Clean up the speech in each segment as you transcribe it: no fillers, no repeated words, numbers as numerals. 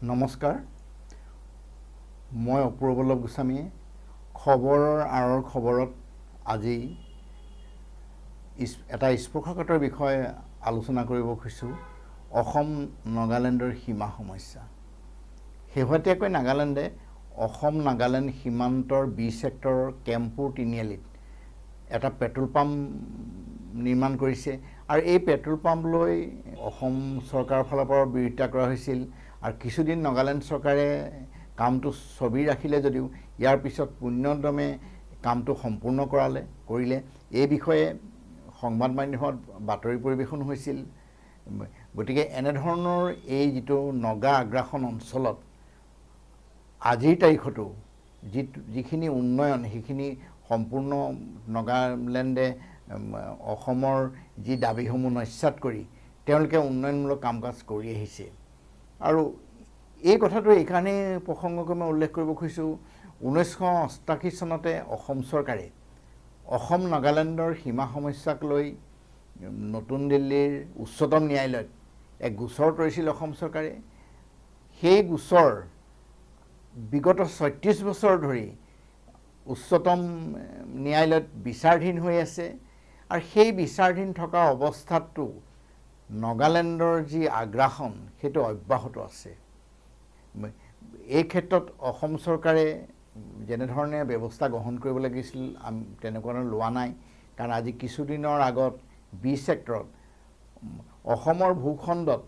নমস্কাৰ, মই অপূৰ্বল্লভ গোস্বামীয়ে খবৰৰ আঁৰৰ খবৰত আজি এটা স্পৰ্শকাতৰ বিষয় আলোচনা কৰিব খুজিছোঁ। অসম নাগালেণ্ডৰ সীমা সমস্যা। শেহতীয়াকৈ নাগালেণ্ডে অসম নাগালেণ্ড সীমান্তৰ বি ছেক্টৰৰ কেম্পুৰ তিনিআলিত এটা পেট্ৰল পাম্প নিৰ্মাণ কৰিছে আৰু এই পেট্ৰল পাম্প লৈ অসম চৰকাৰৰ ফালৰ পৰা বিৰোধিতা কৰা হৈছিল আৰু কিছুদিন নাগালেণ্ড চৰকাৰে কামটো স্থবিৰ ৰাখিলে যদিও ইয়াৰ পিছত পুণ্যদমে কামটো সম্পূৰ্ণ কৰিলে। এই বিষয়ে সংবাদ মাধ্যমত বাতৰি পৰিৱেশন হৈছিল। গতিকে এনেধৰণৰ এই যিটো নগা আগ্ৰাসন অঞ্চলত আজিৰ তাৰিখতো যিখিনি উন্নয়ন সেইখিনি সম্পূৰ্ণ নাগালেণ্ডে অসমৰ যি দাবীসমূহ নস্যাৎ কৰি তেওঁলোকে উন্নয়নমূলক কাম কাজ কৰি আহিছে। আৰু এই কথাটো এইকাৰণেই প্ৰসংগকৈ মই উল্লেখ কৰিব খুজিছোঁ, 1988 চনতে অসম চৰকাৰে অসম নাগালেণ্ডৰ সীমা সমস্যাক লৈ নতুন দিল্লীৰ উচ্চতম ন্যায়ালয়ত এক গোচৰ তৰিছিল অসম চৰকাৰে। সেই গোচৰ বিগত 36 বছৰ ধৰি উচ্চতম ন্যায়ালয়ত বিচাৰাধীন হৈ আছে আৰু সেই বিচাৰাধীন থকা অৱস্থাতো নাগালেণ্ডৰ যি আগ্ৰাসন সেইটো অব্যাহত আছে। এই ক্ষেত্ৰত অসম চৰকাৰে যেনেধৰণে ব্যৱস্থা গ্ৰহণ কৰিব লাগিছিল তেনেকুৱা লোৱা নাই। কাৰণ আজি কিছুদিনৰ আগত বি ছেক্টৰত অসমৰ ভূখণ্ডত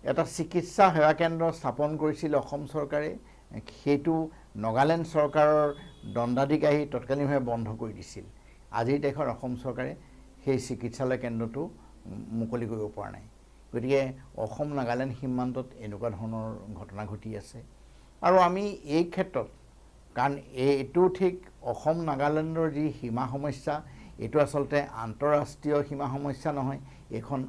এটা চিকিৎসা সেৱা কেন্দ্ৰ স্থাপন কৰিছিল অসম চৰকাৰে। সেইটো নাগালেণ্ড চৰকাৰৰ দণ্ডাধিকাৰী তৎকালীনভাৱে বন্ধ কৰি দিছিল। আজিৰ তাৰিখত অসম চৰকাৰে সেই চিকিৎসালয় কেন্দ্ৰটো মুকলি কৰিব পৰা নাই। গতিকে অসম নাগালেণ্ড সীমান্তত এনেকুৱা ধৰণৰ ঘটনা ঘটি আছে। আৰু আমি এই ক্ষেত্ৰত কাৰণ এইটো ঠিক অসম নাগালেণ্ডৰ যি সীমা সমস্যা এইটো আচলতে আন্তঃৰাষ্ট্ৰীয় সীমা সমস্যা নহয়, এইখন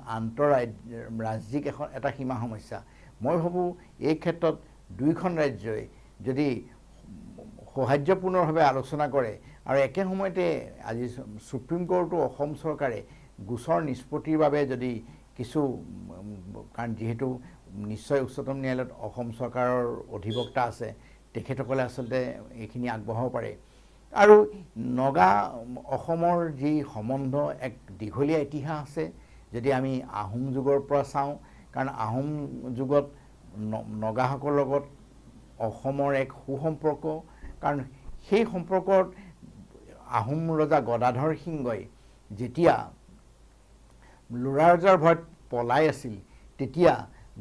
ৰাজ্যিক এটা সীমা সমস্যা। মই ভাবোঁ এই ক্ষেত্ৰত দুয়োখন ৰাজ্যই যদি সৌহাৰ্যপূৰ্ণভাৱে আলোচনা কৰে আৰু একে সময়তে আজি সুপ্ৰিম কোৰ্টো অসম চৰকাৰে গোচৰ নিষ্পত্তিৰ বাবে যদি কিছু, কাৰণ যিহেতু নিশ্চয় উচ্চতম ন্যায়ালয়ত অসম চৰকাৰৰ অধিবক্তা আছে, তেখেতসকলে আচলতে এইখিনি আগবঢ়াব পাৰে। আৰু অসমৰ যি সম্বন্ধ এক দীঘলীয়া ইতিহাস আছে। যদি আমি আহোম যুগৰ পৰা চাওঁ, কাৰণ আহোম যুগত নগাসকলৰ লগত অসমৰ এক সুসম্পৰ্ক, কাৰণ সেই সম্পৰ্কত আহোম ৰজা গদাধৰ সিংহই যেতিয়া লুৰাৰজাৰ ভয়ত পলাই আছিল তেতিয়া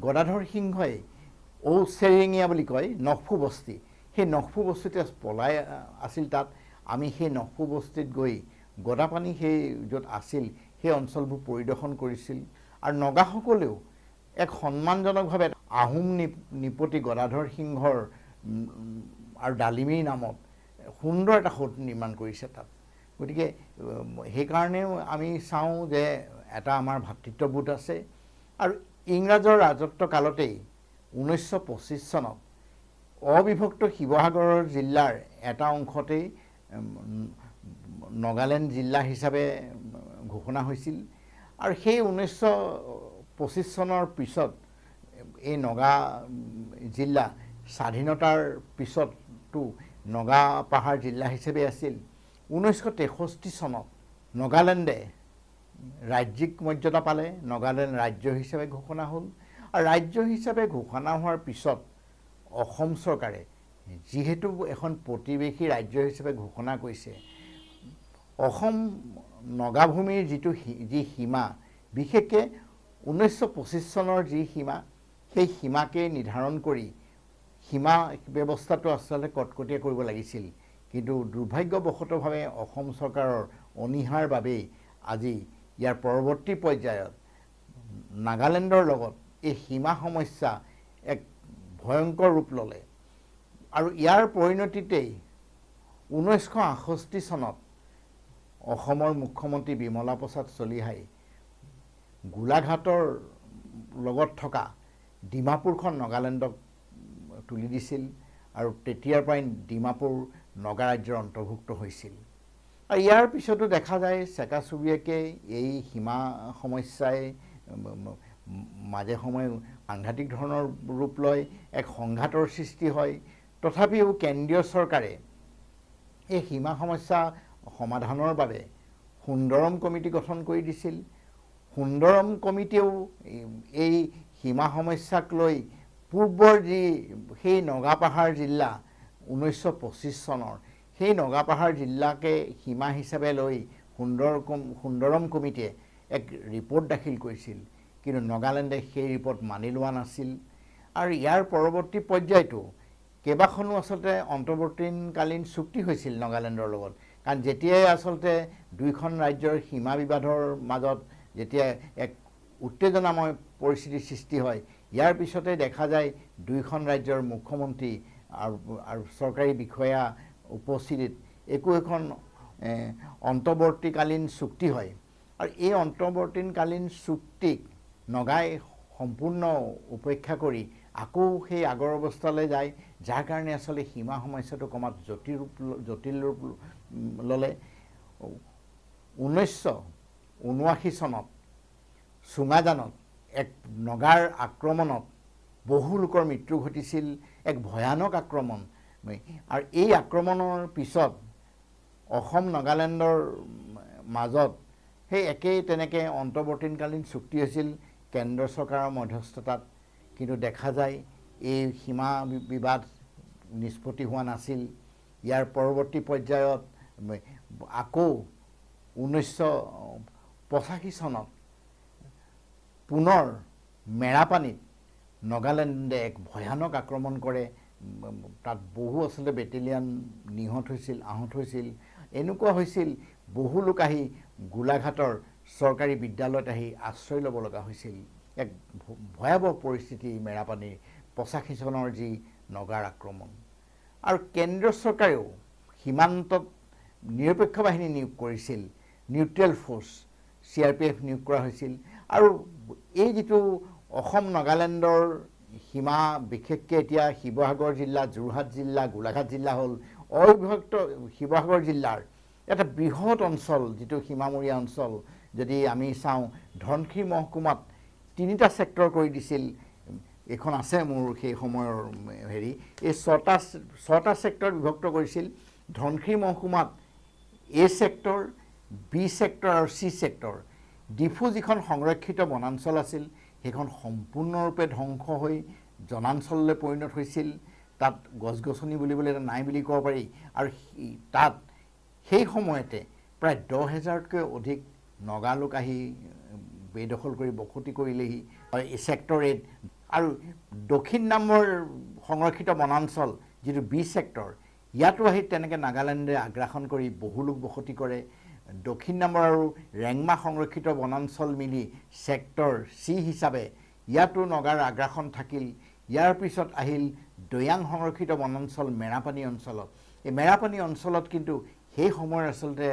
গদাধৰ সিংহই ঔচেৰেঙীয়া বুলি কয় নখফু বস্তি, সেই নখফু বস্তিতে পলাই আছিল। তাত আমি সেই নখফু বস্তিত গৈ গদাপানী সেই য'ত আছিল সেই অঞ্চলবোৰ পৰিদৰ্শন কৰিছিল আৰু নগাসকলেও এক সন্মানজনকভাৱে আহোম নৃপতি গদাধৰ সিংহৰ আৰু ডালিমীৰ নামত সুন্দৰ এটা সৌধ নিৰ্মাণ কৰিছে তাত। গতিকে সেইকাৰণেও আমি চাওঁ যে এটা আমাৰ ভাতৃত্ববোধ আছে। আৰু ইংৰাজৰ ৰাজত্ব কালতেই 1925 চনত অবিভক্ত শিৱসাগৰৰ জিলাৰ এটা অংশতেই নাগালেণ্ড জিলা হিচাপে ঘোষণা হৈছিল। আৰু সেই 1925 চনৰ পিছত এই নগা জিলা স্বাধীনতাৰ পিছতো নগা পাহাৰ জিলা হিচাপে আছিল। 1963 চনত নাগালেণ্ডে ৰাজ্যিক মৰ্যাদা পালে, নাগালেণ্ড ৰাজ্য হিচাপে ঘোষণা হ'ল। আৰু ৰাজ্য হিচাপে ঘোষণা হোৱাৰ পিছত অসম চৰকাৰে যিহেতু এখন প্ৰতিৱেশী ৰাজ্য হিচাপে ঘোষণা কৰিছে, অসম নগাভূমিৰ যি সীমা, বিশেষকৈ 1925 চনৰ যি সীমা, সেই সীমাকে নিৰ্ধাৰণ কৰি সীমা ব্যৱস্থাটো আচলতে কটকটীয়া কৰিব লাগিছিল। কিন্তু দুৰ্ভাগ্যবশতভাৱে অসম চৰকাৰৰ অনীহাৰ বাবেই আজি ইয়াৰ পৰৱৰ্তী পৰ্যায়ত নাগালেণ্ডৰ লগত এই সীমা সমস্যা এক ভয়ংকৰ ৰূপ ল'লে। আৰু ইয়াৰ পৰিণতিতেই 1968 চনত অসমৰ মুখ্যমন্ত্ৰী বিমলা প্ৰসাদ চলিহাই গোলাঘাটৰ লগত থকা ডিমাপুৰখন নাগালেণ্ডক তুলি দিছিল আৰু তেতিয়াৰ পৰাই ডিমাপুৰ নগা ৰাজ্যৰ অন্তৰ্ভুক্ত হৈছিল। আৰু ইয়াৰ পিছতো দেখা যায় চেকা চুবুৰীয়াকৈ এই সীমা সমস্যাই মাজে সময়ে সাংঘাতিক ধৰণৰ ৰূপ লয়, এক সংঘাতৰ সৃষ্টি হয়। তথাপিও কেন্দ্ৰীয় চৰকাৰে এই সীমা সমস্যা সমাধানৰ বাবে সুন্দৰম কমিটি গঠন কৰি দিছিল। সুন্দৰম কমিটিয়েও এই সীমা সমস্যাক লৈ পূৰ্বৰ যি সেই নগাপাহাৰ জিলা 1925 চনৰ সেই নগাপাহাৰ জিলাকে সীমা হিচাপে লৈ সুন্দৰম কমিটিয়ে এক ৰিপৰ্ট দাখিল কৰিছিল, কিন্তু নাগালেণ্ডে সেই ৰিপৰ্ট মানি লোৱা নাছিল। আৰু ইয়াৰ পৰৱৰ্তী পৰ্যায়তো কেইবাখনো আচলতে অন্তৰ্বৰ্তীকালীন চুক্তি হৈছিল নাগালেণ্ডৰ লগত, কাৰণ যেতিয়াই আচলতে দুইখন ৰাজ্যৰ সীমা বিবাদৰ মাজত যেতিয়া এক উত্তেজনাময় পৰিস্থিতিৰ সৃষ্টি হয়, ইয়াৰ পিছতে দেখা যায় দুইখন ৰাজ্যৰ মুখ্যমন্ত্ৰী আৰু চৰকাৰী বিষয়া উপস্থিতিত একো এখন অন্তৰ্বৰ্তীকালীন চুক্তি হয়। আৰু এই অন্তৰ্বৰ্তীকালীন চুক্তিক নগাই সম্পূৰ্ণ উপেক্ষা কৰি আকৌ সেই আগৰ অৱস্থালৈ যায়, যাৰ কাৰণে আচলতে সীমা সমস্যাটো ক্ৰমাৎ জটিল ৰূপ ল'লে। 1979 চনত চুঙাজানত এক নগাৰ আক্ৰমণত বহু লোকৰ মৃত্যু ঘটিছিল, এক ভয়ানক আক্ৰমণ। আৰু এই আক্ৰমণৰ পিছত অসম নাগালেণ্ডৰ মাজত সেই একেই তেনেকৈ অন্তৰ্বৰ্তীকালীন চুক্তি হৈছিল কেন্দ্ৰ চৰকাৰৰ মধ্যস্থতাত, কিন্তু দেখা যায় এই সীমা বিবাদ নিষ্পত্তি হোৱা নাছিল। ইয়াৰ পৰৱৰ্তী পৰ্যায়ত আকৌ 1985 চনত পুনৰ মেৰাপানীত নাগালেণ্ডে এক ভয়ানক আক্ৰমণ কৰে, তাত বহু আচলতে বেটেলিয়ান নিহত হৈছিল, আহত হৈছিল। এনেকুৱা হৈছিল বহু লোক আহি গোলাঘাটৰ চৰকাৰী বিদ্যালয়ত আহি আশ্ৰয় ল'ব লগা হৈছিল। এক ভয়াৱহ পৰিস্থিতি মেৰাপানীৰ 85 চনৰ যি নগাৰ আক্ৰমণ। আৰু কেন্দ্ৰীয় চৰকাৰেও সীমান্তত নিৰপেক্ষ বাহিনী নিয়োগ কৰিছিল, নিউট্ৰেল ফ'ৰ্চ CRPF নিয়োগ কৰা হৈছিল। আৰু এই যিটো অসম নাগালেণ্ডৰ সীমা, বিশেষকৈ এতিয়া শিৱসাগৰ জিলা, যোৰহাট জিলা, গোলাঘাট জিলা হ'ল অবিভক্ত শিৱসাগৰ জিলাৰ এটা বৃহৎ অঞ্চল, যিটো সীমামূৰীয়া অঞ্চল। যদি আমি চাওঁ ধনশিৰি মহকুমাত 3টা ছেক্টৰ কৰি দিছিল, এখন আছে মোৰ সেই সময়ৰ হেৰি, এই 6টা ছেক্টৰ বিভক্ত কৰিছিল। ধনশিৰি মহকুমাত A ছেক্টৰ, B ছেক্টৰ আৰু C ছেক্টৰ। ডিফু যিখন সংৰক্ষিত বনাঞ্চল আছিল সেইখন সম্পূৰ্ণৰূপে ধ্বংস হৈ জনাঞ্চললৈ পৰিণত হৈছিল। তাত গছ গছনি বুলিবলৈ এটা নাই বুলি ক'ব পাৰি। আৰু তাত সেই সময়তে প্ৰায় 10,000তকৈ অধিক নগালোক আহি বেদখল কৰি বসতি কৰিলেহি এই ছেক্টৰ 8। আৰু দক্ষিণ নামৰ সংৰক্ষিত বনাঞ্চল যিটো B ছেক্টৰ, ইয়াতো আহি তেনেকৈ নাগালেণ্ডে আগ্ৰাসন কৰি বহু লোক বসতি কৰে। দক্ষিণ নামৰ আৰু ৰেংমা সংৰক্ষিত বনাঞ্চল মিলি ছেক্টৰ C হিচাপে ইয়াতো নগাৰ আগ্ৰাসন থাকিল। ইয়াৰ পিছত আহিল দৈয়াং সংৰক্ষিত বনাঞ্চল মেৰাপানী অঞ্চলত। এই মেৰাপানী অঞ্চলত কিন্তু সেই সময়ৰ আচলতে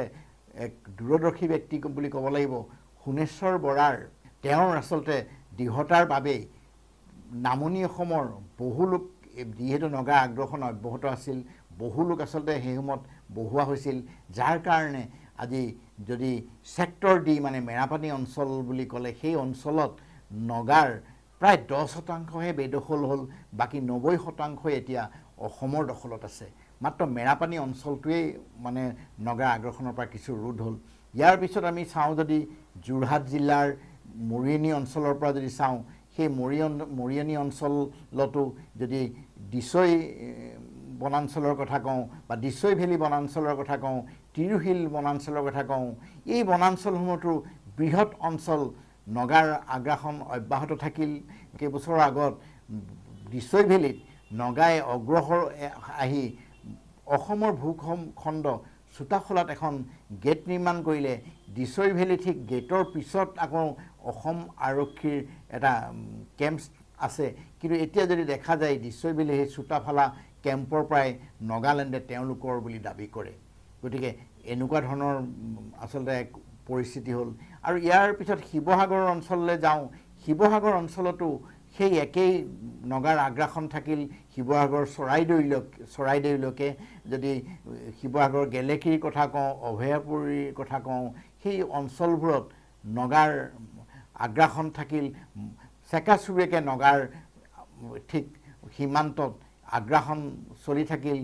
এক দূৰদৰ্শী ব্যক্তি বুলি ক'ব লাগিব, সোণেশ্বৰ বৰাৰ, তেওঁৰ আচলতে দৃঢ়তাৰ বাবেই নামনি অসমৰ বহু লোক, যিহেতু নগা আগ্ৰাসন অব্যাহত আছিল, বহু লোক আচলতে সেই সময়ত বহোৱা হৈছিল, যাৰ কাৰণে আজি যদি ছেক্টৰ D মানে মেৰাপানী অঞ্চল বুলি ক'লে সেই অঞ্চলত নগাৰ প্ৰায় 10% বেদখল হ'ল, বাকী 90% এতিয়া অসমৰ দখলত আছে। মাত্ৰ মেৰাপানী অঞ্চলটোৱেই মানে নগা আগ্ৰাসনৰ পৰা কিছু ৰোধ হ'ল। ইয়াৰ পিছত আমি চাওঁ যদি যোৰহাট জিলাৰ মৰিয়নি অঞ্চলৰ পৰা যদি চাওঁ, সেই মৰিয়নি অঞ্চলতো যদি দিছৈ বনাঞ্চলৰ কথা কওঁ বা দিছৈ ভেলী বনাঞ্চলৰ কথা কওঁ, তিৰুশিল বনাঞ্চলৰ কথা কওঁ, এই বনাঞ্চলসমূহতো বৃহৎ অঞ্চল নগাৰ আগ্ৰাসন অব্যাহত থাকিল। কেইবছৰৰ আগত দিছৈ ভেলীত নগাই অগ্ৰসৰ আহি অসমৰ ভূখণ্ড চোতাখোলাত এখন গেট নিৰ্মাণ কৰিলে। দিছৈ ভেলী ঠিক গেটৰ পিছত আকৌ অসম আৰক্ষীৰ এটা কেম্প আছে, কিন্তু এতিয়া যদি দেখা যায় দিছৈ ভেলী সেই চোতাফালা কেম্পৰ পৰাই নাগালেণ্ডে তেওঁলোকৰ বুলি দাবী কৰে। গতিকে এনেকুৱা ধৰণৰ আচলতে এক পৰিস্থিতি হ'ল। আৰু ইয়াৰ পিছত শিৱসাগৰ অঞ্চললৈ যাওঁ, শিৱসাগৰ অঞ্চলতো সেই একেই নগাৰ আগ্ৰাসন থাকিল। শিৱসাগৰ চৰাইদেউলৈকে যদি শিৱসাগৰ গেলেকীৰ কথা কওঁ, অভয়াপুৰীৰ কথা কওঁ, সেই অঞ্চলবোৰত নগাৰ আগ্ৰাসন থাকিল। চেকাচুৰিয়াকৈ নগাৰ ঠিক সীমান্তত আগ্ৰাসন চলি থাকিল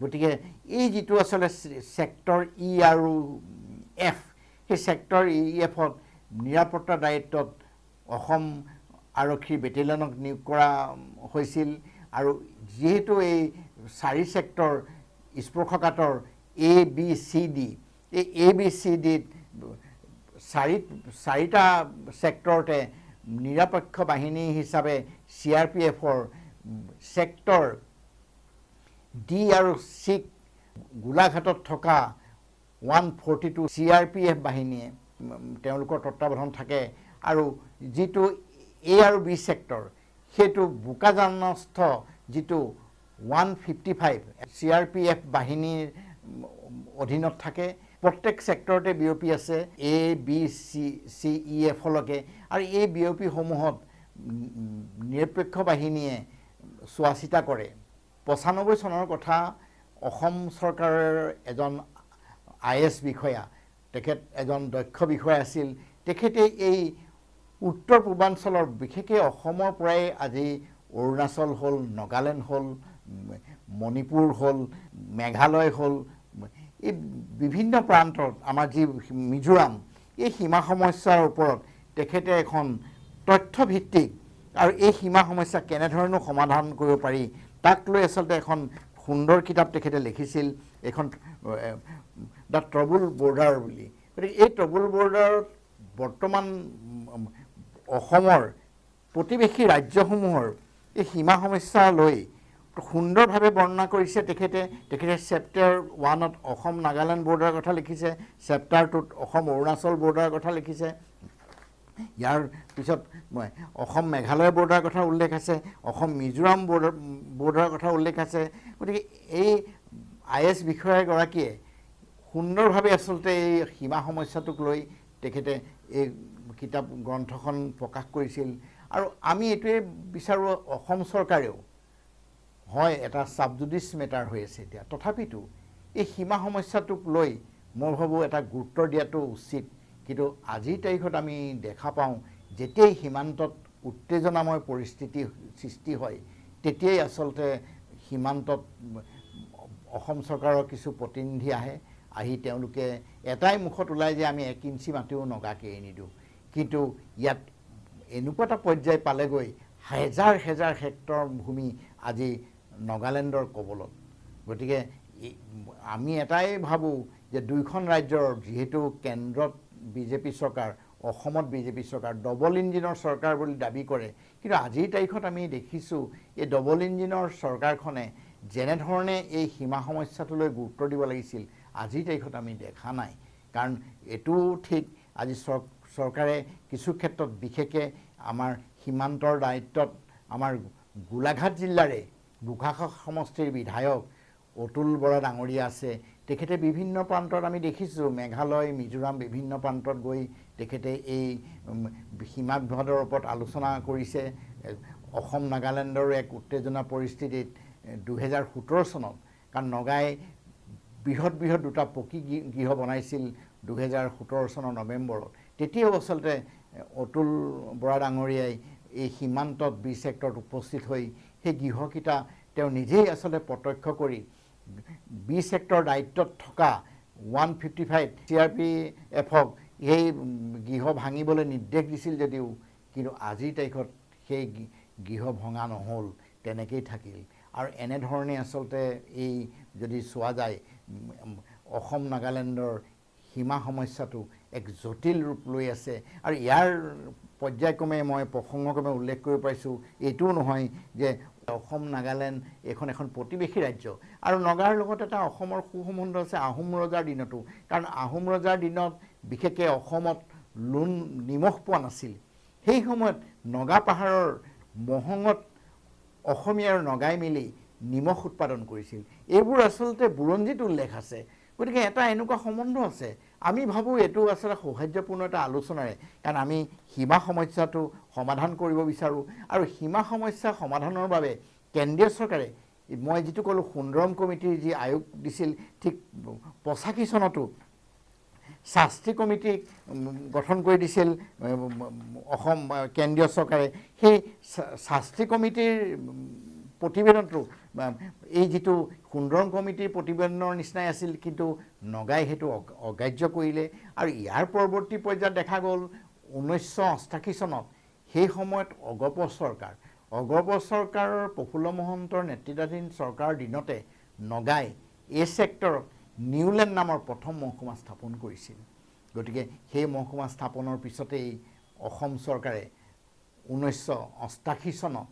গতিকে এই যিটো আচলতে ছেক্টৰ ই আৰু এফ সেই ছেক্টৰ ই এফত নিৰাপত্তা দায়িত্বত অসম আৰক্ষীৰ বেটেলিয়নক নিয়োগ কৰা হৈছিল আৰু যিহেতু এই 4 ছেক্টৰ স্পৰ্শকাতৰ ABCD এই ABCD চাৰিটা ছেক্টৰতে নিৰাপক্ষ বাহিনী হিচাপে CRPFৰ ছেক্টৰ ডি আৰু চি গোলাঘাটত থকা 142 CRPF বাহিনীয়ে তেওঁলোকৰ তত্ত্বাৱধান থাকে আৰু যিটো A আৰু B ছেক্টৰ সেইটো বোকাজানস্থ যিটো 155 CRPF বাহিনীৰ অধীনত থাকে প্ৰত্যেক ছেক্টৰতে বিঅপি আছে ABCEFলৈকে আৰু এই বিঅপিসমূহত নিৰপেক্ষ বাহিনীয়ে চোৱা চিতা কৰে 95 চনৰ কথা অসম চৰকাৰৰ এজন IS বিষয়া তেখেত এজন দক্ষ বিষয়া আছিল তেখেতে এই উত্তৰ পূৰ্বাঞ্চলৰ বিশেষকৈ অসমৰ পৰাই আজি অৰুণাচল হ'ল নাগালেণ্ড হ'ল মণিপুৰ হ'ল মেঘালয় হ'ল এই বিভিন্ন প্ৰান্তত আমাৰ যি মিজোৰাম এই সীমা সমস্যাৰ ওপৰত তেখেতে এখন তথ্যভিত্তিক আৰু এই সীমা সমস্যা কেনেধৰণে সমাধান কৰিব পাৰি তাক লৈ আচলতে এখন সুন্দৰ কিতাপ তেখেতে লিখিছিল এখন দ্য ট্ৰাবল বৰ্ডাৰ বুলি গতিকে এই ট্ৰাবল বৰ্ডাৰত বৰ্তমান অসমৰ প্ৰতিবেশী ৰাজ্যসমূহৰ এই সীমা সমস্যা লৈ সুন্দৰভাৱে বৰ্ণনা কৰিছে তেখেতে চেপ্টাৰ 1ত অসম নাগালেণ্ড বৰ্ডাৰৰ কথা লিখিছে চেপ্টাৰ 2ত অসম অৰুণাচল বৰ্ডাৰৰ কথা লিখিছে ইয়াৰ পিছত অসম মেঘালয় বৰ্ডাৰৰ কথা উল্লেখ আছে অসম মিজোৰাম বৰ্ডাৰৰ কথা উল্লেখ আছে গতিকে এই IS বিষয়াগৰাকীয়ে সুন্দৰভাৱে আচলতে এই সীমা সমস্যাটোক লৈ তেখেতে এই কিতাপ গ্ৰন্থখন প্ৰকাশ কৰিছিল আৰু আমি এইটোৱে বিচাৰোঁ অসম চৰকাৰেও হয় এটা সাবজুডিস মেটাৰ হৈ আছে এতিয়া তথাপিতো এই সীমা সমস্যাটোক লৈ মই ভাবোঁ এটা গুৰুত্ব দিয়াটো উচিত কিন্তু আজিৰ তাৰিখত আমি দেখা পাওঁ যেতিয়াই সীমান্তত উত্তেজনাময় পৰিস্থিতি সৃষ্টি হয় তেতিয়াই আচলতে সীমান্তত অসম চৰকাৰৰ কিছু প্ৰতিনিধি আহে আহি তেওঁলোকে এটাই মুখত ওলাই যে আমি 1 ইঞ্চি মাটিও নগাকে এৰি নিদিওঁ কিন্তু ইয়াত এনেকুৱা এটা পৰ্যায় পালেগৈ হাজাৰ হাজাৰ হেক্টৰ ভূমি আজি নাগালেণ্ডৰ কবলত গতিকে আমি এটাই ভাবোঁ যে দুইখন ৰাজ্যৰ যেহেতু কেন্দ্ৰত বিজেপি চৰকাৰ অসমত বিজেপি চৰকাৰ ডবল ইঞ্জিনৰ চৰকাৰ বুলি দাবী কৰে কিন্তু আজিৰ তাৰিখত আমি দেখিছোঁ এই ডবল ইঞ্জিনৰ চৰকাৰখনে যেনেধৰণে এই সীমা সমস্যাটোলৈ গুৰুত্ব দিব লাগিছিল আজিৰ তাৰিখত আমি দেখা নাই কাৰণ এইটো ঠিক আজি চৰকাৰে কিছু ক্ষেত্ৰত বিশেষকৈ আমাৰ সীমান্তৰ দায়িত্বত আমাৰ গোলাঘাট জিলাৰে বোকাখাত সমষ্টিৰ বিধায়ক অতুল বৰা ডাঙৰীয়া আছে তেখেতে বিভিন্ন প্ৰান্তত আমি দেখিছোঁ মেঘালয় মিজোৰাম বিভিন্ন প্ৰান্তত গৈ তেখেতে এই সীমা বিবাদৰ ওপৰত আলোচনা কৰিছে অসম নাগালেণ্ডৰ এক উত্তেজনা পৰিস্থিতিত 2017 চনত কাৰণ নগাই বৃহৎ দুটা পকী গৃহ বনাইছিল 2017 চনৰ নৱেম্বৰত তেতিয়াও আচলতে অতুল বৰা ডাঙৰীয়াই এই সীমান্তত বি ছেক্টৰত উপস্থিত হৈ সেই গৃহকেইটা তেওঁ নিজেই আচলতে প্ৰত্যক্ষ কৰি বি ছেক্টৰ দায়িত্বত থকা 155 CRPFক এই গৃহ ভাঙিবলৈ নিৰ্দেশ দিছিল যদিও কিন্তু আজিৰ তাৰিখত সেই গৃহ ভঙা নহ'ল তেনেকেই থাকিল আৰু এনেধৰণে আচলতে এই যদি চোৱা যায় অসম নাগালেণ্ডৰ সীমা সমস্যাটো এক জটিল ৰূপ লৈ আছে আৰু ইয়াৰ পৰ্যায়ক্ৰমে মই প্ৰসংগক্ৰমে উল্লেখ কৰিব পাৰিছোঁ এইটোও নহয় যে অসম নাগালেণ্ড এখন প্ৰতিবেশী ৰাজ্য আৰু নগাৰ লগত এটা অসমৰ সুসম্বন্ধ আছে আহোম ৰজাৰ দিনতো কাৰণ আহোম ৰজাৰ দিনত বিশেষকৈ অসমত নিমখ পোৱা নাছিল সেই সময়ত নগা পাহাৰৰ মহঙত অসমীয়া আৰু নগাই মিলি নিমখ উৎপাদন কৰিছিল এইবোৰ আচলতে বুৰঞ্জীত উল্লেখ আছে গতিকে এটা এনেকুৱা সম্বন্ধ আছে আমি ভাবোঁ এইটো আচলতে সৌহাৰ্যপূৰ্ণ এটা আলোচনাৰে কাৰণ আমি সীমা সমস্যাটো সমাধান কৰিব বিচাৰোঁ আৰু সীমা সমস্যা সমাধানৰ বাবে কেন্দ্ৰীয় চৰকাৰে মই যিটো ক'লোঁ সুন্দৰম কমিটিৰ যি আয়োগ দিছিল ঠিক 85 চনতো শাস্তি কমিটি গঠন কৰি দিছিল অসম কেন্দ্ৰীয় চৰকাৰে। সেই শাস্তি কমিটিৰ প্ৰতিবেদনটো এই যিটো সুন্দৰম কমিটিৰ প্ৰতিবেদনৰ নিচিনাই আছিল, কিন্তু নগাই সেইটো অগ্ৰাহ্য কৰিলে। আৰু ইয়াৰ পৰৱৰ্তী পৰ্যায়ত দেখা গ'ল 1988 চনত সেই সময়ত অগপ চৰকাৰৰ প্ৰফুল্ল মহন্তৰ নেতৃত্বাধীন চৰকাৰৰ দিনতে নগাই এই ছেক্টৰত নিউলেণ্ড নামৰ প্ৰথম মহকুমা স্থাপন কৰিছিল। গতিকে সেই মহকুমা স্থাপনৰ পিছতেই অসম চৰকাৰে 1988 চনত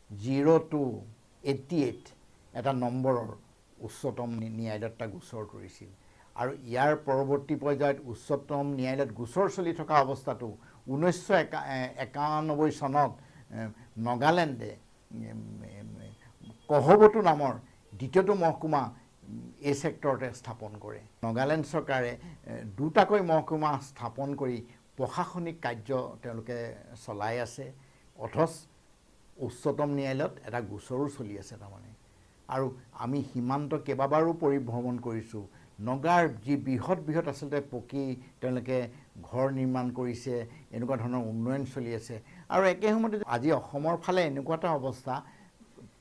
0288 এটা নম্বৰৰ উচ্চতম ন্যায়ালয়ত এটা গোচৰ তৰিছিল। আৰু ইয়াৰ পৰৱৰ্তী পৰ্যায়ত উচ্চতম ন্যায়ালয়ত গোচৰ চলি থকা অৱস্থাটো 1991 চনত নগালেণ্ডে কহবতু নামৰ দ্বিতীয়টো মহকুমা এই ছেক্টৰতে স্থাপন কৰে। নগালেণ্ড চৰকাৰে দুটাকৈ মহকুমা স্থাপন কৰি প্ৰশাসনিক কাৰ্য তেওঁলোকে চলাই আছে, অথচ উচ্চতম ন্যায়ালয়ত এটা গোচৰো চলি আছে তাৰমানে। আৰু আমি সীমান্ত কেইবাবাৰো পৰিভ্ৰমণ কৰিছোঁ। নগাৰ যি বৃহৎ আচলতে পকী তেওঁলোকে ঘৰ নিৰ্মাণ কৰিছে, এনেকুৱা ধৰণৰ উন্নয়ন চলি আছে। আৰু একে সময়তে আজি অসমৰ ফালে এনেকুৱা এটা অৱস্থা,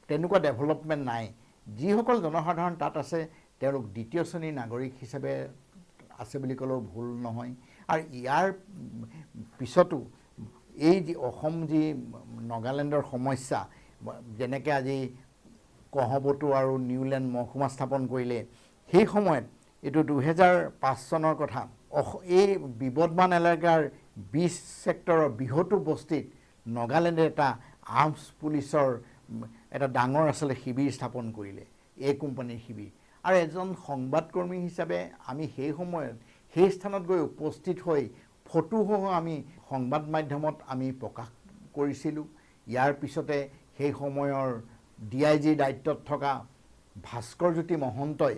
তেনেকুৱা ডেভেলপমেণ্ট নাই। যিসকল জনসাধাৰণ তাত আছে তেওঁলোক দ্বিতীয় শ্ৰেণীৰ নাগৰিক হিচাপে আছে বুলি ক'লেও ভুল নহয়। আৰু ইয়াৰ পিছতো এই যি অসম যি নগালেণ্ডৰ সমস্যা, যেনেকৈ আজি কহবতু আৰু নিউলেণ্ড মহকুমা স্থাপন কৰিলে, সেই সময়ত এইটো 2005 চনৰ কথা, এই বিবদমান এলেকাৰ 20 ছেক্টৰৰ বৃহতো বস্তিত নগালেণ্ডে এটা আৰ্মছ পুলিচৰ এটা ডাঙৰ আচলতে শিবিৰ স্থাপন কৰিলে, এই কোম্পানীৰ শিবিৰ। আৰু এজন সংবাদকৰ্মী হিচাপে আমি সেই সময়ত সেই স্থানত গৈ উপস্থিত হৈ ফটোসহ আমি সংবাদ মাধ্যমত আমি প্ৰকাশ কৰিছিলোঁ। ইয়াৰ পিছতে সেই সময়ৰ DIGৰ দায়িত্বত থকা ভাস্কৰজ্যোতি মহন্তই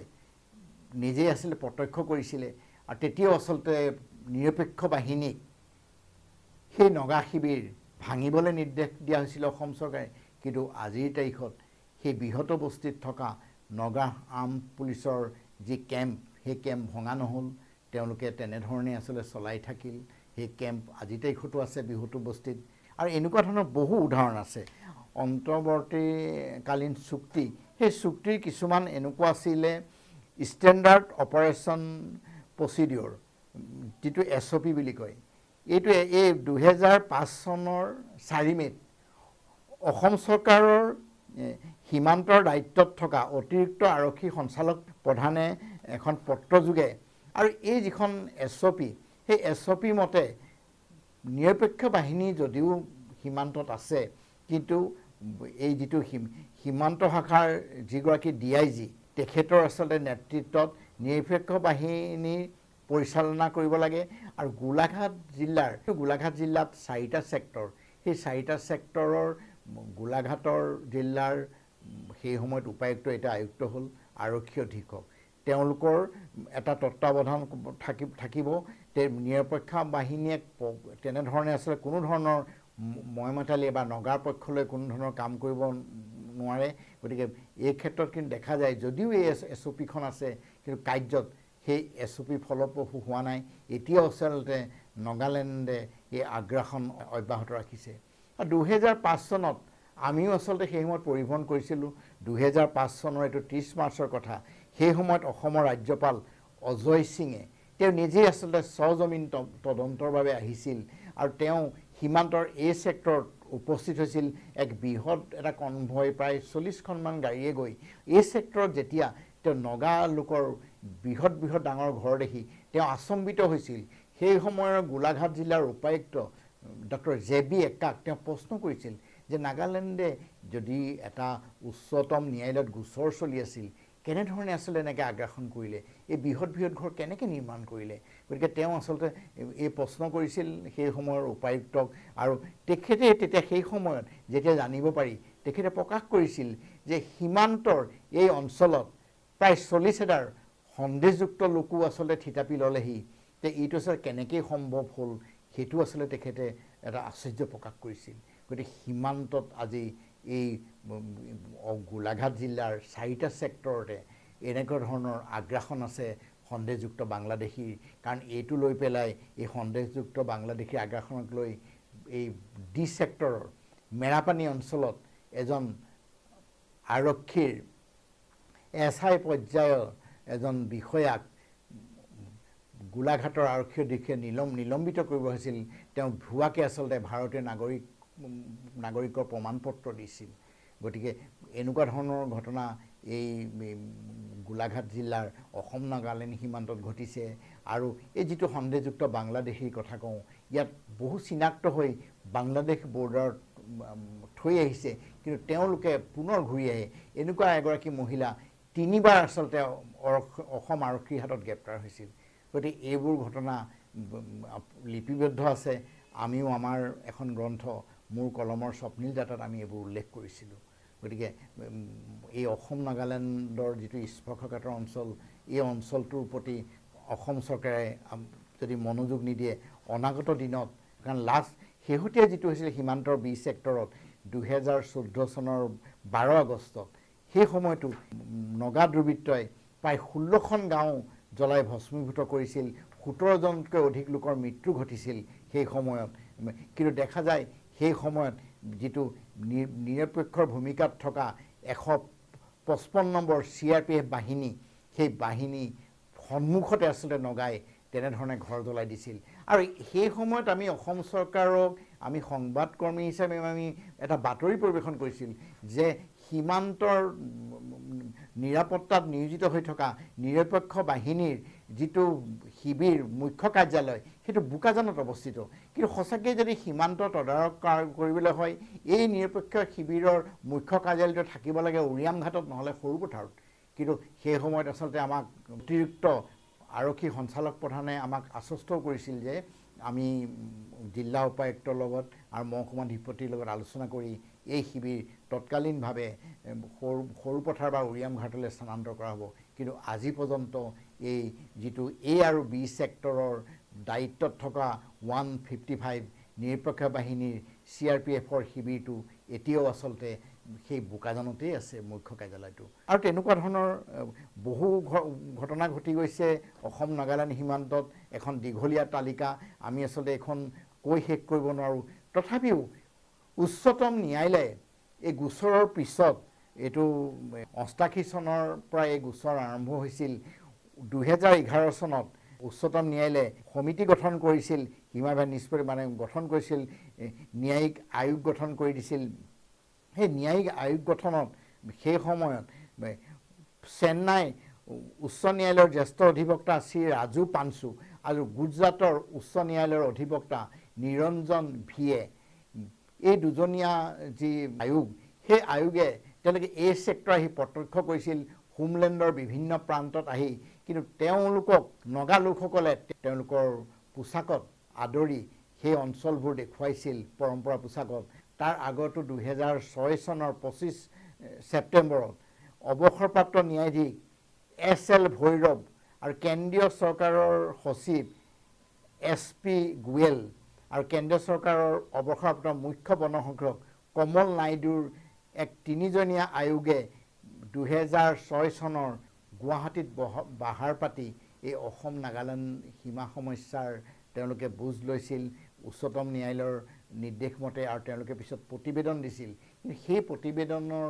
নিজেই আচলতে প্ৰত্যক্ষ কৰিছিলে। আৰু তেতিয়াও আচলতে নিৰপেক্ষ বাহিনীক সেই নগা শিবিৰ ভাঙিবলৈ নিৰ্দেশ দিয়া হৈছিল অসম চৰকাৰে। কিন্তু আজিৰ তাৰিখত সেই বৃহৎ বস্তিত থকা নগা আৰ্ম পুলিচৰ যি কেম্প, সেই কেম্প ভঙা নহ'ল, তেওঁলোকে তেনেধৰণে আচলতে চলাই থাকিল। সেই কেম্প আজিৰ তাৰিখতো আছে বৃহৎ বস্তিত। আৰু এনেকুৱা ধৰণৰ বহু উদাহৰণ আছে। অন্তৰ্বৰ্তীকালীন চুক্তি, সেই চুক্তিৰ কিছুমান এনেকুৱা আছিলে ষ্টেণ্ডাৰ্ড অপাৰেশ্যন প্ৰচিডিঅ'ৰ, যিটো SOP বুলি কয়। এইটো এই 2005 চনৰ 4 মে'ত অসম চৰকাৰৰ সীমান্তৰ দায়িত্বত থকা অতিৰিক্ত আৰক্ষী সঞ্চালক প্ৰধানে এখন পত্ৰযোগে, আৰু এই যিখন SOP, সেই SOP মতে নিৰপেক্ষ বাহিনী যদিও সীমান্তত আছে, কিন্তু এই যিটো সীমান্ত শাখাৰ যিগৰাকী DIG, তেখেতৰ আচলতে নেতৃত্বত নিৰপেক্ষ বাহিনী পৰিচালনা কৰিব লাগে। আৰু গোলাঘাট জিলাত 4টা ছেক্টৰ, সেই 4টা ছেক্টৰৰ গোলাঘাটৰ জিলাৰ সেই সময়ত উপায়ুক্ত, এটা আয়ুক্ত হ'ল আৰক্ষী অধীক্ষক, তেওঁলোকৰ এটা তত্ত্বাৱধান থাকিব। নিৰপেক্ষ বাহিনীয়ে তেনেধৰণে আচলতে কোনো ধৰণৰ ময়মাতালি বা নগাৰ পক্ষলৈ কোনো ধৰণৰ কাম কৰিব নোৱাৰে। গতিকে এই ক্ষেত্ৰত কিন্তু দেখা যায় যদিও এই SOPখন আছে, কিন্তু কাৰ্যত সেই SOP ফলপ্ৰসূ হোৱা নাই। এতিয়াও আচলতে নগালেণ্ডে এই আগ্ৰাসন অব্যাহত ৰাখিছে। আৰু 2005 চনত আমিও আচলতে সেই সময়ত পৰিভ্ৰমণ কৰিছিলোঁ। 2005 চনৰ এইটো 30 মাৰ্চৰ কথা। সেই সময়ত অসমৰ ৰাজ্যপাল অজয় সিঙে তেওঁ নিজেই আচলতে সজমিন তদন্তৰ বাবে আহিছিল। আৰু তেওঁ সীমান্তৰ এই ছেক্টৰত উপস্থিত হৈছিল। এক বৃহৎ এটা কনভয়, প্ৰায় 40খনমান গাড়ীয়ে গৈ এই ছেক্টৰত যেতিয়া তেওঁ নগা লোকৰ বৃহৎ ডাঙৰ ঘৰ দেখি তেওঁ আচম্বিত হৈছিল। সেই সময়ৰ গোলাঘাট জিলাৰ উপায়ুক্ত ডক্টৰ JB এক্কাক তেওঁ প্ৰশ্ন কৰিছিল যে নাগালেণ্ডে যদি এটা উচ্চতম ন্যায়ালয়ত গোচৰ চলি আছিল, কেনেধৰণে আচলতে এনেকৈ আগ্ৰাসন কৰিলে, এই বৃহৎ ঘৰ কেনেকৈ নিৰ্মাণ কৰিলে। গতিকে তেওঁ আচলতে এই প্ৰশ্ন কৰিছিল সেই সময়ৰ উপায়ুক্তক। আৰু তেখেতে তেতিয়া সেই সময়ত যেতিয়া জানিব পাৰি, তেখেতে প্ৰকাশ কৰিছিল যে সীমান্তৰ এই অঞ্চলত প্ৰায় 40,000 সন্দেহযুক্ত লোকো আচলতে থিতাপি ল'লেহি। তে এইটো আচলতে কেনেকৈ সম্ভৱ হ'ল, সেইটো আচলতে তেখেতে এটা আশ্চৰ্য প্ৰকাশ কৰিছিল। গতিকে সীমান্তত আজি এই গোলাঘাট জিলাৰ 4টা ছেক্টৰতে এনেকুৱা ধৰণৰ আগ্ৰাসন আছে, সন্দেহযুক্ত বাংলাদেশীৰ, কাৰণ এইটো লৈ পেলাই এই সন্দেহযুক্ত বাংলাদেশীৰ আগ্ৰাসনক লৈ এই ডি ছেক্টৰৰ মেৰাপানী অঞ্চলত এজন আৰক্ষীৰ SI পৰ্যায়ৰ এজন বিষয়াক গোলাঘাটৰ আৰক্ষী অধীক্ষকে নিলম্বিত কৰিব হৈছিল। তেওঁ ভুৱাকে আচলতে ভাৰতীয় নাগৰিকৰ প্ৰমাণপত্ৰ দিছিল। গতিকে এনেকুৱা ধৰণৰ ঘটনা এই গোলাঘাট জিলাৰ অসম নাগালেণ্ড সীমান্তত ঘটিছে। আৰু এই যিটো সন্দেহযুক্ত বাংলাদেশীৰ কথা কওঁ, ইয়াত বহু চিনাক্ত হৈ বাংলাদেশ বৰ্ডাৰত থৈ আহিছে, কিন্তু তেওঁলোকে পুনৰ ঘূৰি আহে। এনেকুৱা এগৰাকী মহিলা 3 বাৰ আচলতে অসম আৰক্ষীৰ হাতত গ্ৰেপ্তাৰ হৈছিল। গতিকে এইবোৰ ঘটনা লিপিবদ্ধ আছে। আমিও আমাৰ এখন গ্ৰন্থ মোৰ কলমৰ স্বপ্নীল দাঁতত আমি এইবোৰ উল্লেখ কৰিছিলোঁ। গতিকে এই অসম নাগালেণ্ডৰ যিটো স্পৰ্শকাতৰ অঞ্চল, এই অঞ্চলটোৰ প্ৰতি অসম চৰকাৰে যদি মনোযোগ নিদিয়ে অনাগত দিনত, কাৰণ শেহতীয়া যিটো হৈছিল সীমান্তৰ বি ছেক্টৰত 2014 চনৰ 12 আগষ্টত, সেই সময়তো নগা দুৰ্বৃত্তই প্ৰায় 16খন গাঁও জ্বলাই ভস্মীভূত কৰিছিল। 17জনতকৈ অধিক লোকৰ মৃত্যু ঘটিছিল সেই সময়ত। কিন্তু দেখা যায় সেই সময়ত যিটো নিৰপেক্ষৰ ভূমিকাত থকা 155 নম্বৰ CRPF বাহিনী, সেই বাহিনী সন্মুখতে আচলতে নগাই তেনেধৰণে ঘৰ জ্বলাই দিছিল। আৰু সেই সময়ত আমি অসম চৰকাৰক আমি সংবাদকৰ্মী হিচাপে আমি এটা বাতৰি পৰিৱেশন কৰিছিল যে সীমান্তৰ নিৰাপত্তাত নিয়োজিত হৈ থকা নিৰপেক্ষ বাহিনীৰ যিটো শিবিৰ মুখ্য কাৰ্যালয় সেইটো বোকাজানত অৱস্থিত। কিন্তু সঁচাকৈ যদি সীমান্ত তদাৰক কৰিবলৈ হয়, এই নিৰপেক্ষ শিবিৰৰ মুখ্য কাৰ্যালয়টো থাকিব লাগে উৰিয়ামঘাটত, নহ'লে সৰুপথাৰত। কিন্তু সেই সময়ত আচলতে আমাক অতিৰিক্ত আৰক্ষী সঞ্চালক প্ৰধানে আমাক আশ্বস্তও কৰিছিল যে আমি জিলা উপায়ুক্তৰ লগত আৰু মহকুমাধিপতিৰ লগত আলোচনা কৰি এই শিবিৰ তৎকালীনভাৱে সৰুপথাৰ বা উৰিয়ামঘাটলৈ স্থানান্তৰ কৰা হ'ব। কিন্তু আজি পৰ্যন্ত এই যিটো A আৰু B ছেক্টৰৰ দায়িত্বত থকা 155 নিৰপেক্ষ বাহিনীৰ CRPFৰ শিবিৰটো এতিয়াও আচলতে সেই বোকাজানতেই আছে মুখ্য কাৰ্যালয়টো। আৰু তেনেকুৱা ধৰণৰ বহু ঘটনা ঘটি গৈছে অসম নাগালেণ্ড সীমান্তত। এখন দীঘলীয়া তালিকা, আমি আচলতে এখন কৈ শেষ কৰিব নোৱাৰোঁ। তথাপিও উচ্চতম ন্যায়ালয়ে এই গোচৰৰ পিছত, এইটো 88 চনৰ পৰা এই গোচৰ আৰম্ভ হৈছিল। 2011 চনত উচ্চতম ন্যায়ালয়ে সমিতি গঠন কৰিছিল, সীমাভেদ নিষ্পত্তি গঠন কৰিছিল, ন্যায়িক আয়োগ গঠন কৰি দিছিল। সেই ন্যায়িক আয়োগ গঠনত সেই সময়ত চেন্নাই উচ্চ ন্যায়ালয়ৰ জ্যেষ্ঠ অধিবক্তা শ্ৰী ৰাজু পাঞ্চু আৰু গুজৰাটৰ উচ্চ ন্যায়ালয়ৰ অধিবক্তা নিৰঞ্জন ভিয়ে, এই দুজনীয়া যি আয়োগ, সেই আয়োগে তেওঁলোকে এই ছেক্টৰ আহি প্ৰত্যক্ষ কৰিছিল হোমলেণ্ডৰ বিভিন্ন প্ৰান্তত আহি। কিন্তু তেওঁলোকক নগা লোকসকলে তেওঁলোকৰ পোছাকত আদৰি সেই অঞ্চলবোৰ দেখুৱাইছিল পৰম্পৰা পোছাকত। তাৰ আগতো 2006 চনৰ 25 ছেপ্টেম্বৰত অৱসৰপ্ৰাপ্ত ন্যায়াধীশ SL ভৈৰৱ আৰু কেন্দ্ৰীয় চৰকাৰৰ সচিব SP গোৱেল আৰু কেন্দ্ৰীয় চৰকাৰৰ অৱসৰপ্ৰাপ্ত মুখ্য বনসংৰক্ষক কমল নাইডুৰ এক 3জনীয়া আয়োগে 2006 চনৰ গুৱাহাটীত বাহাৰ পাতি এই অসম নাগালেণ্ড সীমা সমস্যাৰ তেওঁলোকে বুজ লৈছিল উচ্চতম ন্যায়ালয়ৰ নিৰ্দেশ মতে, আৰু তেওঁলোকে পিছত প্ৰতিবেদন দিছিল। কিন্তু সেই প্ৰতিবেদনৰ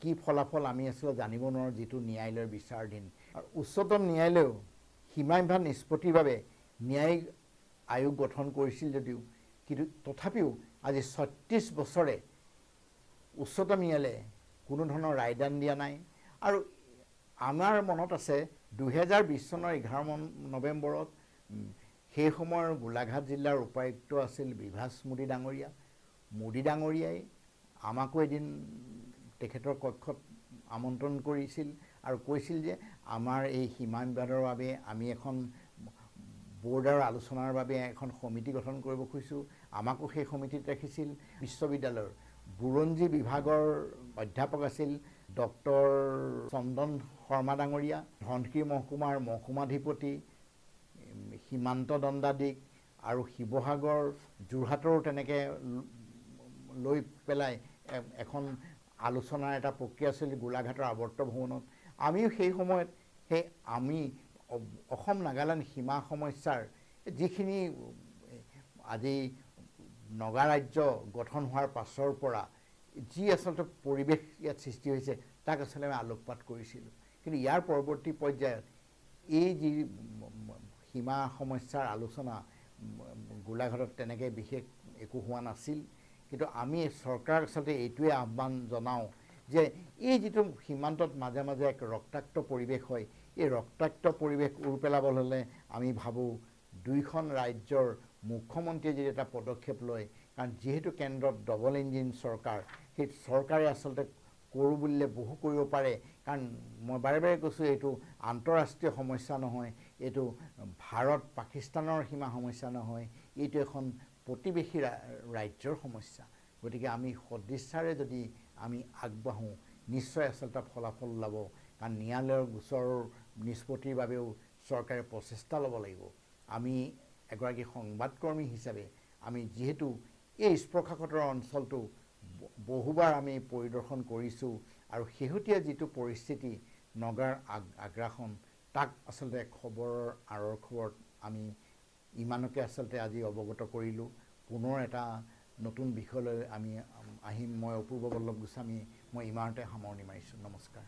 কি ফলাফল আমি আচলতে জানিব নোৱাৰোঁ, যিটো ন্যায়ালয়ৰ বিচাৰাধীন। আৰু উচ্চতম ন্যায়ালয়েও সীমাভেদ নিষ্পত্তিৰ বাবে ন্যায়িক আয়োগ গঠন কৰিছিল যদিও, কিন্তু তথাপিও আজি 36 বছৰে উচ্চতম ন্যায়ালয়ে কোনো ধৰণৰ ৰায়দান দিয়া নাই। আৰু আমাৰ মনত আছে 2020 চনৰ 11 নৱেম্বৰত সেই সময়ৰ গোলাঘাট জিলাৰ উপায়ুক্ত আছিল বিভাস মোদী ডাঙৰীয়া। মোদী ডাঙৰীয়াই আমাকো এদিন তেখেতৰ কক্ষত আমন্ত্ৰণ কৰিছিল আৰু কৈছিল যে আমাৰ এই সীমা বিবাদৰ বাবে আমি এখন বৰ্ডাৰ আলোচনাৰ বাবে এখন সমিতি গঠন কৰিব খুজিছোঁ। আমাকো সেই সমিতিত ৰাখিছিল। বিশ্ববিদ্যালয়ৰ বুৰঞ্জী বিভাগৰ অধ্যাপক আছিল ডক্টৰ চন্দন শৰ্মা ডাঙৰীয়া, ধনশিৰি মহকুমাৰ মহকুমাধিপতি, সীমান্ত দণ্ডাধীশ আৰু শিৱসাগৰ যোৰহাটৰো তেনেকৈ লৈ পেলাই এখন আলোচনাৰ এটা প্ৰক্ৰিয়া আছিল গোলাঘাটৰ আৱৰ্ত ভৱনত। আমিও সেই সময়ত আমি অসম নাগালেণ্ড সীমা সমস্যাৰ যিখিনি আজি নগা ৰাজ্য গঠন হোৱাৰ পাছৰ পৰা যি আচলতে পৰিৱেশ ইয়াত সৃষ্টি হৈছে তাক আচলতে আমি আলোকপাত কৰিছিলোঁ। কিন্তু ইয়াৰ পৰৱৰ্তী পৰ্যায়ত এই যি সীমা সমস্যাৰ আলোচনা গোলাঘাটত তেনেকৈ বিশেষ একো হোৱা নাছিল। কিন্তু আমি চৰকাৰক আচলতে এইটোৱে আহ্বান জনাওঁ যে এই যিটো সীমান্তত মাজে মাজে এক ৰক্তাক্ত পৰিৱেশ হয়, এই ৰক্তাক্ত পৰিৱেশ উৰ পেলাবলৈ হ'লে আমি ভাবোঁ দুইখন ৰাজ্যৰ মুখ্যমন্ত্ৰীয়ে যদি এটা পদক্ষেপ লয়, কাৰণ যিহেতু কেন্দ্ৰত ডবল ইঞ্জিন চৰকাৰ, সেই চৰকাৰে আচলতে কৰোঁ বুলিলে বহু কৰিব পাৰে। কাৰণ মই বাৰে বাৰে কৈছোঁ এইটো আন্তঃৰাষ্ট্ৰীয় সমস্যা নহয়, এইটো ভাৰত পাকিস্তানৰ সীমা সমস্যা নহয়, এইটো এখন প্ৰতিবেশী ৰাজ্যৰ সমস্যা। গতিকে আমি সদিচ্ছাৰে যদি আমি আগবাঢ়োঁ নিশ্চয় আচলতে ফলাফল ওলাব। কাৰণ ন্যায়ালয়ৰ গোচৰৰ নিষ্পত্তিৰ বাবেও চৰকাৰে প্ৰচেষ্টা ল'ব লাগিব। আমি এগৰাকী সংবাদকৰ্মী হিচাপে আমি যিহেতু এই স্পৰ্শকাতৰ অঞ্চলটো বহুবাৰ আমি পৰিদৰ্শন কৰিছোঁ আৰু শেহতীয়া যিটো পৰিস্থিতি নগাৰ আগ্ৰাসন তাক আচলতে খবৰৰ আঁৰৰ খবৰত আমি ইমানকে আচলতে আজি অৱগত কৰিলোঁ। পুনৰ এটা নতুন বিষয়লৈ আমি আহিম। মই অপূৰ্ব বল্লভ গোস্বামী, মই ইমানতে সামৰণি মাৰিছোঁ। নমস্কাৰ।